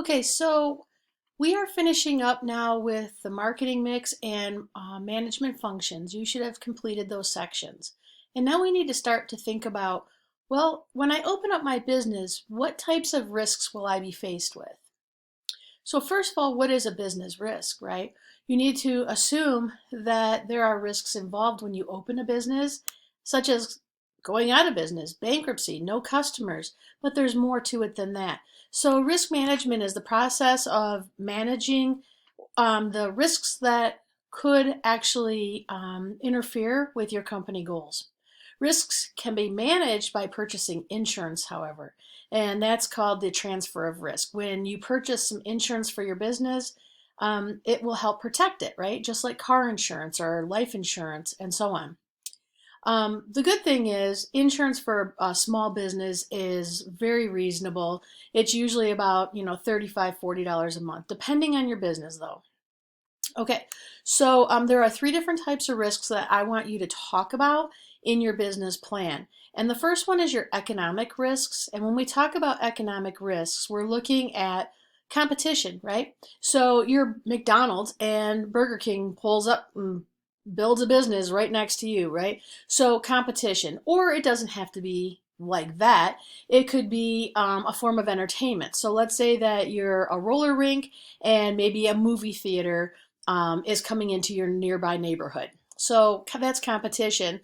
Okay, so we are finishing up now with the marketing mix and management functions. You should have completed those sections. And now we need to start to think about, well, when I open up my business, what types of risks will I be faced with? So first of all, what is a business risk, right? You need to assume that there are risks involved when you open a business, such as going out of business, bankruptcy, no customers, but there's more to it than that. So risk management is the process of managing the risks that could actually interfere with your company goals. Risks can be managed by purchasing insurance, however, and that's called the transfer of risk. When you purchase some insurance for your business, it will help protect it, right? Just like car insurance or life insurance and so on. The good thing is insurance for a small business is very reasonable. It's usually about, $35, $40 a month, depending on your business though. Okay, so there are three different types of risks that I want you to talk about in your business plan. And the first one is your economic risks. And when we talk about economic risks, we're looking at competition, right? So you're McDonald's and Burger King pulls up and builds a business right next to you, right? So competition, or it doesn't have to be like that. It could be a form of entertainment. So let's say that you're a roller rink and maybe a movie theater is coming into your nearby neighborhood. So that's competition.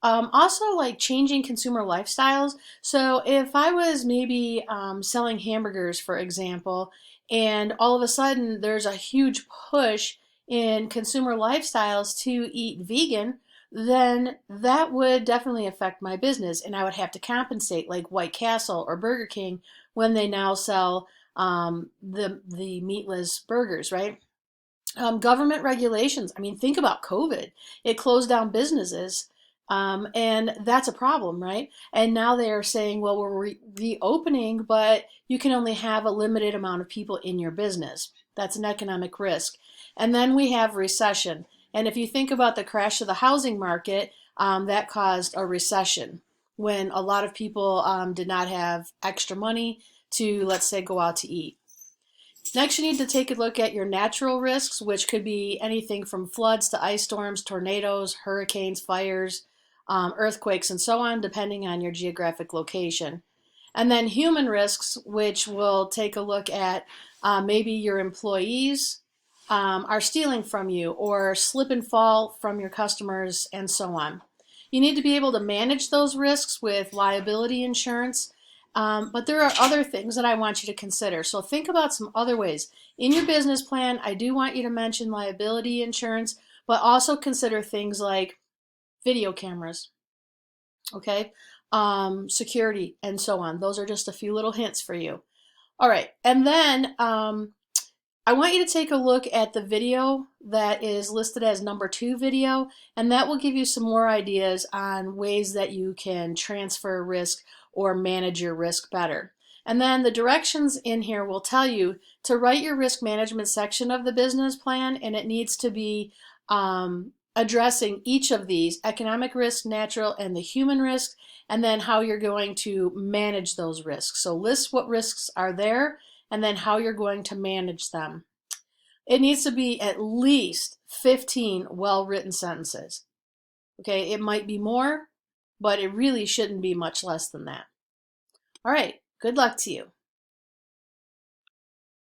Also, like changing consumer lifestyles. So if I was maybe selling hamburgers, for example, and all of a sudden there's a huge push in consumer lifestyles to eat vegan, then that would definitely affect my business, and I would have to compensate, like White Castle or Burger King when they now sell the meatless burgers, right? Government regulations. I mean, think about COVID. It closed down businesses, and that's a problem, right? And now they are saying, well, we're reopening, but you can only have a limited amount of people in your business. That's an economic risk. And then we have recession. And if you think about the crash of the housing market, that caused a recession when a lot of people did not have extra money to, let's say, go out to eat. Next, you need to take a look at your natural risks, which could be anything from floods to ice storms, tornadoes, hurricanes, fires, earthquakes, and so on, depending on your geographic location. And then human risks, which will take a look at maybe your employees are stealing from you or slip and fall from your customers, and so on. You need to be able to manage those risks with liability insurance. But there are other things that I want you to consider. So think about some other ways. In your business plan, I do want you to mention liability insurance, but also consider things like video cameras, okay? Security, and so on. Those are just a few little hints for you. All right, and then I want you to take a look at the video that is listed as number 2 video, and that will give you some more ideas on ways that you can transfer risk or manage your risk better. And then the directions in here will tell you to write your risk management section of the business plan, and it needs to be addressing each of these: economic risk, natural, and the human risk, and then how you're going to manage those risks. So list what risks are there and then how you're going to manage them. It needs to be at least 15 well-written sentences. Okay, it might be more, but it really shouldn't be much less than that. All right, good luck to you.